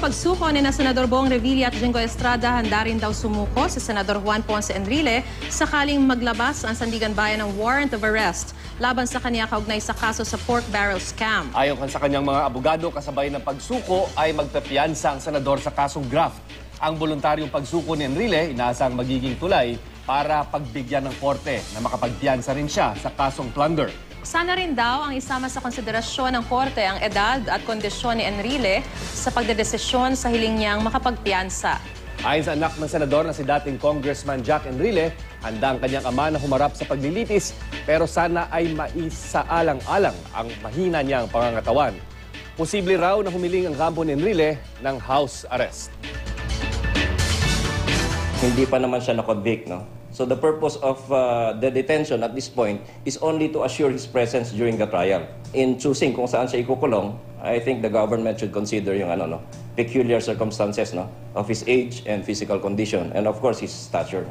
pagsuko ni na Senador Bong Revilla at Jingo Estrada, handa rin daw sumuko si Senador Juan Ponce Enrile sakaling maglabas ang Sandigan Bayan ng warrant of arrest laban sa kaniya kaugnay sa kaso sa pork barrel scam. Ayon sa kanyang mga abogado, kasabay ng pagsuko ay magpapiyansa ang senador sa kasong graft. Ang voluntaryong pagsuko ni Enrile inaasang magiging tulay para pagbigyan ng korte na makapagpiyansa rin siya sa kasong plunder. Sana rin daw ang isama sa konsiderasyon ng korte ang edad at kondisyon ni Enrile sa pagdedesisyon sa hiling niyang makapagpiyansa. Ayon sa anak ng senador na si dating Congressman Jack Enrile, handa ang kanyang ama na humarap sa paglilitis pero sana ay maisaalang-alang ang mahina niyang pangangatawan. Posible raw na humiling ang kampo ni Enrile ng house arrest. Hindi pa naman siya na-convict, no? So the purpose of the detention at this point is only to assure his presence during the trial. In choosing kung saan siya ikukulong, I think the government should consider yung peculiar circumstances, no, of his age and physical condition, and of course his stature.